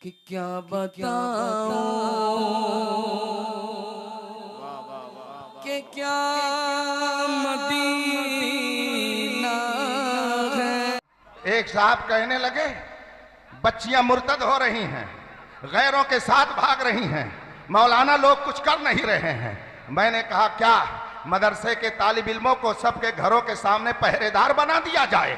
कि क्या बताऊं कि क्या मदीना है। एक साहब कहने लगे, बच्चियां मुर्तद हो रही हैं, गैरों के साथ भाग रही हैं, मौलाना लोग कुछ कर नहीं रहे हैं। मैंने कहा क्या मदरसे के तालिब इल्मों को सबके घरों के सामने पहरेदार बना दिया जाए,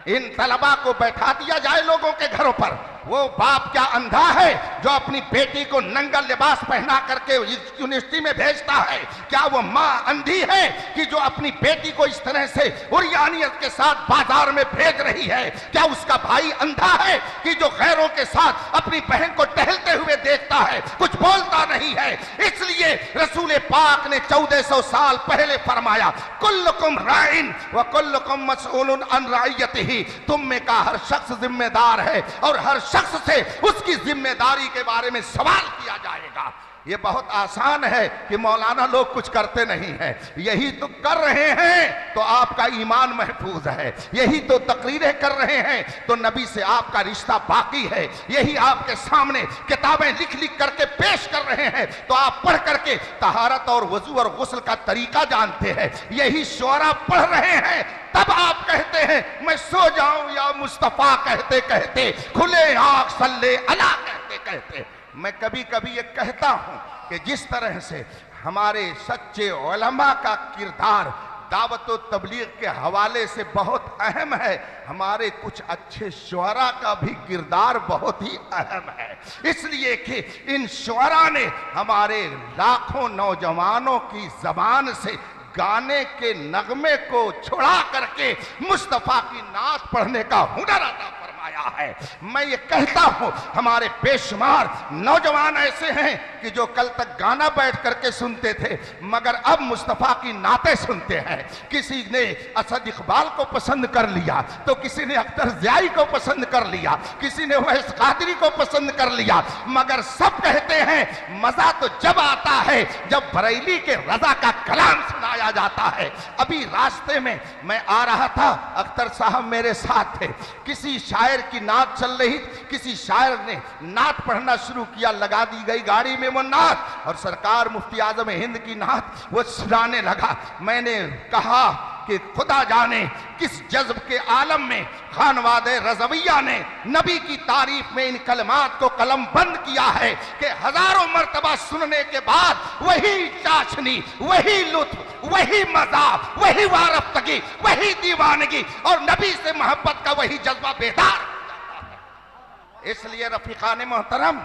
इन तलबा को बैठा दिया जाए लोगों के घरों पर। वो बाप क्या अंधा है जो अपनी बेटी को नंगा लिबास पहना करके यूनिवर्सिटी में भेजता है? क्या वो माँ अंधी है कि जो अपनी बेटी को इस तरह से उरियानियत के साथ बाजार में भेज रही है? क्या उसका भाई अंधा है कि जो गैरों के साथ अपनी बहन को टहलते हुए देखता है, कुछ बोलता नहीं है? इसलिए रसूल पाक ने 1400 साल पहले फरमाया, कुल्लुकुम राइन व कुल्लुकुम मसऊलुन अन रइयतिही। तुम में का हर शख्स जिम्मेदार है और हर शख्स से उसकी जिम्मेदारी के बारे में सवाल किया जाएगा। ये बहुत आसान है कि मौलाना लोग कुछ करते नहीं हैं। यही तो कर रहे हैं तो आपका ईमान महफूज है, यही तो तकरीरें कर रहे हैं तो नबी से आपका रिश्ता बाकी है, यही आपके सामने किताबें लिख लिख करके पेश कर रहे हैं तो आप पढ़ करके तहारत और वजू और गुस्ल का तरीका जानते हैं, यही शुरा पढ़ रहे हैं तब आप कहते हैं मैं सो जाऊं या मुस्तफा कहते कहते, खुले आंख सल्ले अला कहते कहते। मैं कभी कभी ये कहता हूं कि जिस तरह से हमारे सच्चे उलमा का किरदार दावत व तबलीग के हवाले से बहुत अहम है, हमारे कुछ अच्छे शुअरा का भी किरदार बहुत ही अहम है। इसलिए कि इन शुअरा ने हमारे लाखों नौजवानों की जबान से गाने के नगमे को छुड़ा करके मुस्तफा की नात पढ़ने का हुनर अता फरमाया है। मैं ये कहता हूं हमारे बेशुमार नौजवान ऐसे हैं कि जो कल तक गाना बैठ करके सुनते थे मगर अब मुस्तफा की नातें सुनते हैं। किसी ने असद इकबाल को पसंद कर लिया तो किसी ने अख्तर ज़ियाई को पसंद कर लिया, किसी ने वैस कादरी को पसंद कर लिया, मगर सब कहते हैं मजा तो जब आता है जब बरेली के रजा का कलाम सुनाया जाता है। अभी रास्ते में मैं आ रहा था, अख्तर साहब मेरे साथ थे, किसी शायर की नात चल रही, किसी शायर ने नात पढ़ना शुरू किया, लगा दी गई गाड़ी में वो नात और सरकार मुफ्ती आजम हिंद की नात वो सुनाने लगा। मैंने कहा कि खुदा जाने किस जज्ब के आलम में खानवादे रज़विया ने नबी की तारीफ में इन कलमात को कलम बंद किया है कि हजारों मर्तबा सुनने के बाद वही चाशनी, वही लुत्फ, वही मजा, वही वारफ्तगी, वही दीवानगी और नबी से मोहब्बत का वही जज्बा बेदार हो जाता है। इसलिए रफीकान मोहतरम,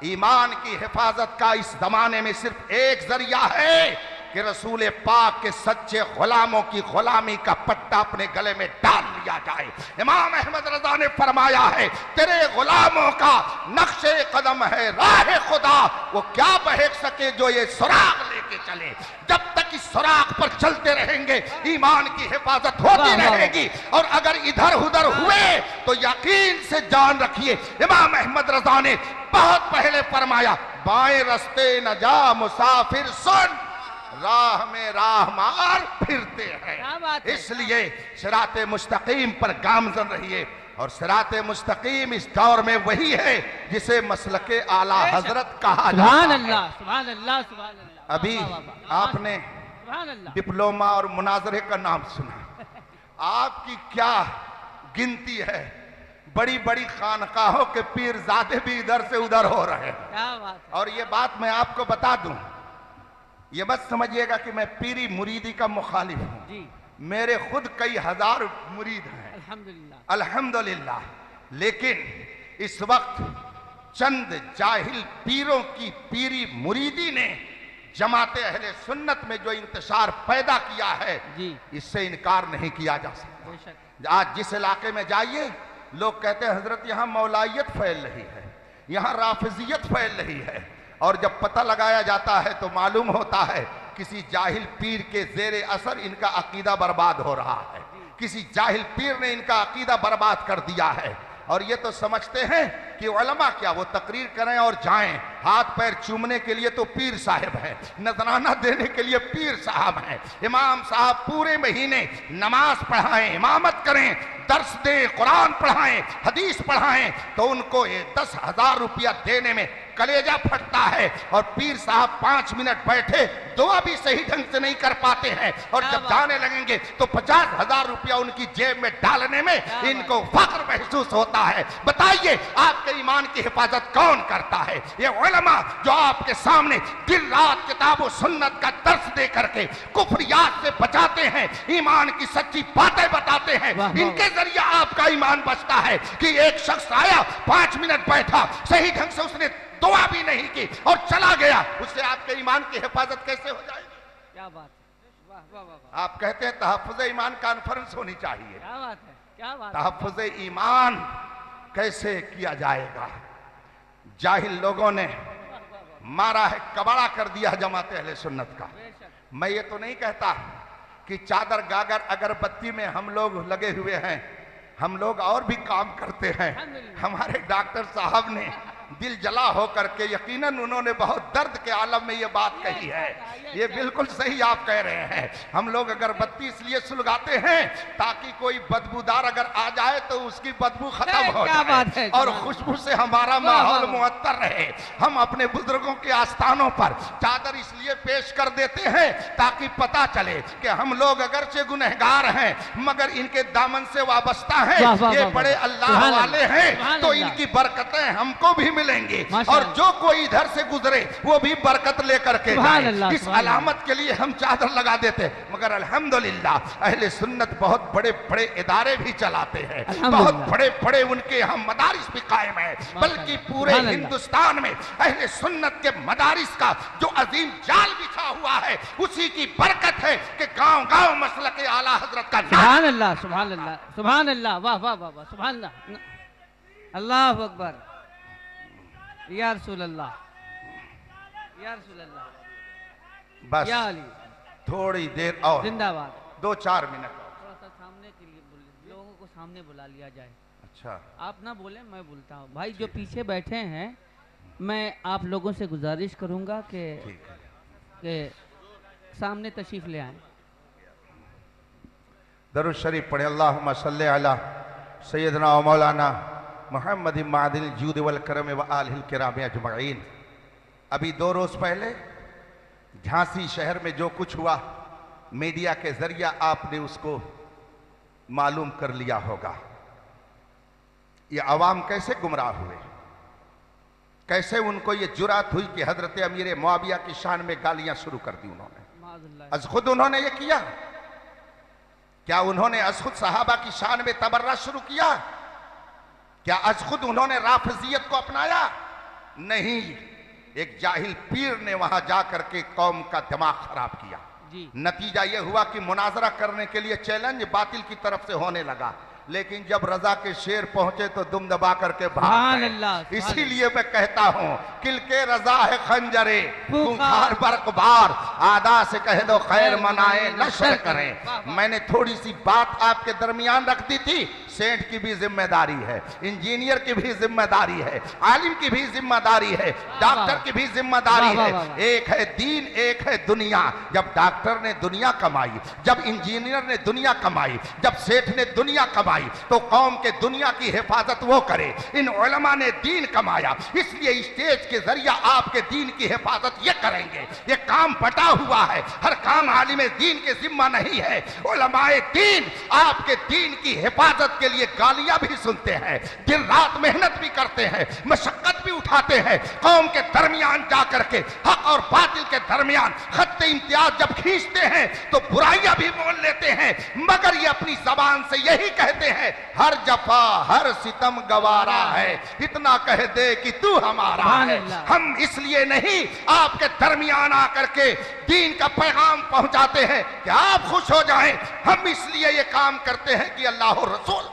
ईमान की हिफाजत का इस जमाने में सिर्फ एक जरिया है कि रसूल पाक के सच्चे गुलामों की गुलामी का पट्टा अपने गले में डाल लिया जाए। इमाम अहमद रजा ने फरमाया है, तेरे गुलामों का नक्शे कदम है राह खुदा, वो क्या बहक सके जो ये सुराग लेके चले। जब तक इस सुराग पर चलते रहेंगे ईमान की हिफाजत होती रहेगी और अगर इधर उधर हुए तो यकीन से जान रखिए, इमाम अहमद रजा ने बहुत पहले फरमाया, बाएं रस्ते न जा मुसाफिर सुन, राह में राह मार फिरते हैं। इसलिए सिराते मुस्तकीम पर गामजन रहिए और सिराते मुस्तकीम इस दौर में वही है जिसे मसलके आला हजरत कहा जाता है। सुभान अल्लाह, सुभान अल्लाह। अभी आपने डिप्लोमा और मुनाजरे का नाम सुना, आपकी क्या गिनती है, बड़ी बड़ी खानकाहों के पीरजादे भी इधर से उधर हो रहे हैं। और ये बात मैं आपको बता दूं, ये मत समझिएगा कि मैं पीरी मुरीदी का मुखालिफ हूं, मेरे खुद कई हजार मुरीद हैं अल्हम्दुलिल्लाह अल्हम्दुलिल्लाह। लेकिन इस वक्त चंद जाहिल पीरों की पीरी मुरीदी ने जमाते अहले सुन्नत में जो इंतशार पैदा किया है इससे इनकार नहीं किया जा सकता। आज जिस इलाके में जाइए लोग कहते हैं हजरत यहाँ मौलाइयत फैल रही है, यहाँ राफिजियत फैल रही है, और जब पता लगाया जाता है तो मालूम होता है किसी जाहिल पीर के जेरे असर इनका अकीदा बर्बाद हो रहा है, किसी जाहिल पीर ने इनका अकीदा बर्बाद कर दिया है। और ये तो समझते हैं कि उलमा क्या वो तकरीर करें और जाएं, हाथ पैर चूमने के लिए तो पीर साहब हैं, नजराना देने के लिए पीर साहब हैं। इमाम साहब पूरे महीने नमाज पढ़ाएं, इमामत करें, दर्स दें, कुरान पढ़ाएं, हदीस पढ़ाएं, तो उनको 10,000 रुपया देने में कलेजा फटता है। और पीर साहब 5 मिनट बैठे दुआ भी सही ढंग से नहीं कर पाते हैं, और जब जाने लगेंगे तो 50,000 रुपया उनकी जेब में डालने में इनको फख्र महसूस होता है। बताइए आपके ईमान की हिफाजत कौन करता है? ये उलमा जो आपके सामने दिन रात किताब और सुन्नत का दर्स दे करके कुफ्रियात से बचाते हैं, ईमान की सच्ची बातें बताते हैं, इनके जरिए आपका ईमान बचता है। कि एक शख्स आया 5 मिनट बैठा, सही ढंग से उसने दुआ भी नहीं की और चला गया, उससे आपके ईमान की हिफाजत कैसे हो जाएगी? क्या बात है, वाह वाह वाह। आप कहते हैं तहफ्फुज़ ईमान कॉन्फ्रेंस होनी चाहिए। क्या बात है, क्या बात। तहफ्फुज़ ईमान कैसे किया जाएगा? जाहिल लोगों ने मारा है, कबाड़ा कर दिया जमात अहले सुन्नत का। मैं ये तो नहीं कहता कि चादर गागर अगरबत्ती में हम लोग लगे हुए हैं, हम लोग और भी काम करते हैं। हमारे डॉक्टर साहब ने दिल जला हो करके, यकीनन उन्होंने बहुत दर्द के आलम में ये बात कही है। ये बिल्कुल सही आप कह रहे हैं। हम लोग अगरबत्ती इसलिए सुलगाते हैं ताकि कोई बदबूदार अगर आ जाए तो उसकी बदबू खत्म हो जाए और खुशबू से हमारा माहौल मुअत्तर रहे। हम अपने बुजुर्गों के आस्थानों पर चादर इसलिए पेश कर देते हैं ताकि पता चले कि हम लोग अगरचे गुनहगार हैं मगर इनके दामन से वाबस्ता हैं, ये बड़े अल्लाह वाले हैं, तो इनकी बरकतें हमको भी मिलेंगे और जो कोई इधर से गुजरे वो भी बरकत लेकर के जाए। इस अलामत के लिए हम चादर लगा देते। मगर अल्हम्दुलिल्लाह अहले सुन्नत बहुत बड़े बड़े इदारे भी चलाते हैं, बहुत बड़े बड़े उनके यहाँ मदारिस भी कायम है, बल्कि पूरे हिंदुस्तान में अहले सुन्नत के मदारिस का जो अजीम जाल बिछा हुआ है उसी की बरकत है कि गांव गांव मसलक आला हजरत का सुभान अल्लाह, सुभान अल्लाह, सुभान अल्लाह, वाह वाह वाह वाह, सुभान अल्लाह, अल्लाह अकबर, या रसूल अल्लाह, या रसूल अल्लाह। बस या अली, थोड़ी देर और, जिंदाबाद, 2-4 मिनट थोड़ा सा सामने के लिए लोगों को सामने बुला लिया जाए। अच्छा, आप ना बोले, मैं बोलता हूँ। भाई जो पीछे बैठे हैं, मैं आप लोगों से गुजारिश करूंगा कि सामने तशरीफ ले आए। दरूद शरीफ पढ़े। अल्लाहुम्मा सल्ली अला सय्यदना व मौलाना मुहम्मद मादिल जूद वल करम व आलिल किराम अजमईन। अभी 2 रोज पहले झांसी शहर में जो कुछ हुआ मीडिया के जरिए आपने उसको मालूम कर लिया होगा। ये अवाम कैसे गुमराह हुए, कैसे उनको ये जुरात हुई कि हजरत अमीर मुआविया की शान में गालियां शुरू कर दी उन्होंने। अज खुद उन्होंने ये किया क्या? उन्होंने अज खुद सहाबा की शान में तबर्रा शुरू किया क्या? अज खुद उन्होंने राफजियत को अपनाया? नहीं, एक जाहिल पीर ने वहां जाकर के कौम का दिमाग खराब किया। नतीजा यह हुआ कि मुनाजरा करने के लिए चैलेंज बातिल की तरफ से होने लगा, लेकिन जब रजा के शेर पहुंचे तो दुम दबा करके भाग गए। इसीलिए मैं कहता हूं किल के रजा है खंजरे खूंखार बरकबार, आदा से कह दो खैर मनाए नशर करें। मैंने थोड़ी सी बात आपके दरमियान रख दी थी। सेठ की भी जिम्मेदारी है, इंजीनियर की भी जिम्मेदारी है, आलिम की भी जिम्मेदारी है, डॉक्टर की भी जिम्मेदारी है। एक है दीन, एक है दुनिया। जब डॉक्टर ने दुनिया कमाई, जब इंजीनियर ने दुनिया कमाई, जब सेठ ने दुनिया कमाई, तो कौम के दुनिया की हिफाजत वो करे। इन उलमा ने दीन कमाया, इसलिए स्टेज के जरिए आपके दीन की हिफाजत ये करेंगे। ये काम बटा हुआ है, हर काम आलिम दीन के जिम्मा नहीं है। उलमाए दीन आपके दीन की हिफाजत के लिए गालियां भी सुनते हैं, दिन रात मेहनत भी करते हैं, मशक्कत भी उठाते हैं। कौम के दरमियान जाकर के हक और बातिल के दरमियान खत्ते इम्तियाज जब खींचते हैं तो बुराइयां भी बोल लेते हैं, मगर ये अपनी जबान से यही कहते हैं हर जफा हर सितम गवारा है, इतना कह दे कि तू हमारा है। हम इसलिए नहीं आपके दरमियान आकर के दीन का पैगाम पहुंचाते हैं कि आप खुश हो जाएं, हम इसलिए ये काम करते हैं कि अल्लाह और रसूल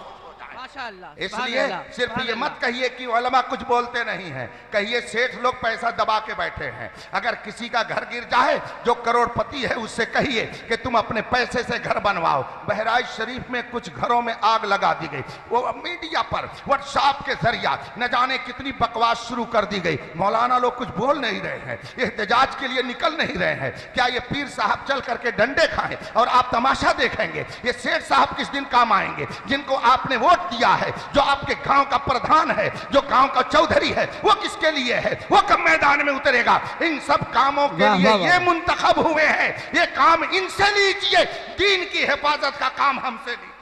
माशाअल्लाह, इसलिए सुभान सिर्फ अल्लाह, ये मत कहिए कि उलमा कुछ बोलते नहीं हैं, कहिए सेठ लोग पैसा दबा के बैठे हैं। अगर किसी का घर गिर जाए जो करोड़पति है उससे कहिए कि तुम अपने पैसे से घर बनवाओ। बहराइच शरीफ में कुछ घरों में आग लगा दी गई, वो मीडिया पर व्हाट्सएप के जरिया न जाने कितनी बकवास शुरू कर दी गई। मौलाना लोग कुछ बोल नहीं रहे हैं, एहतजाज के लिए निकल नहीं रहे हैं। क्या ये पीर साहब चल करके डंडे खाएं और आप तमाशा देखेंगे? ये सेठ साहब किस दिन काम आएंगे जिनको आपने वोट दिया है, जो आपके गांव का प्रधान है, जो गांव का चौधरी है, वो किसके लिए है? वो कब मैदान में उतरेगा? इन सब कामों के लिए ये मुंतखब हुए हैं, ये काम इनसे लीजिए, दीन की हिफाजत का काम हमसे लीजिए।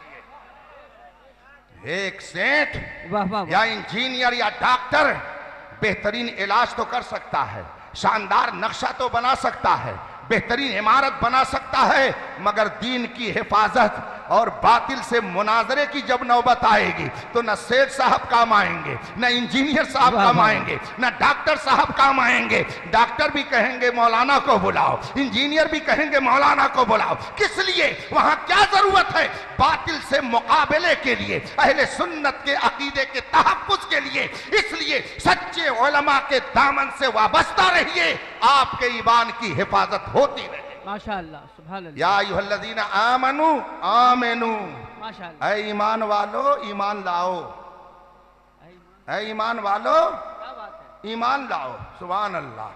एक सेठ या इंजीनियर या डॉक्टर बेहतरीन इलाज तो कर सकता है, शानदार नक्शा तो बना सकता है, बेहतरीन इमारत बना सकता है, मगर दीन की हिफाजत और बातिल से मुनाजरे की जब नौबत आएगी तो न सेठ साहब काम आएंगे, न इंजीनियर साहब काम आएंगे, न डॉक्टर साहब काम आएंगे। डॉक्टर भी कहेंगे मौलाना को बुलाओ, इंजीनियर भी कहेंगे मौलाना को बुलाओ। किस लिए? वहां क्या जरूरत है? बातिल से मुकाबले के लिए, अहले सुन्नत के अकीदे के तहफ्फुज़ के लिए। इसलिए सच्चे उलमा के दामन से वाबस्ता रहिए, आपके ईमान की हिफाजत होती रहे। माशाअल्लाह, सुभान अल्लाह। या अय्युहल्लज़ीना आमनू आमिनू, माशाअल्लाह, ऐ ईमान वालो ईमान लाओ, ऐ ईमान वालो क्या बात है। ईमान लाओ। सुभान अल्लाह।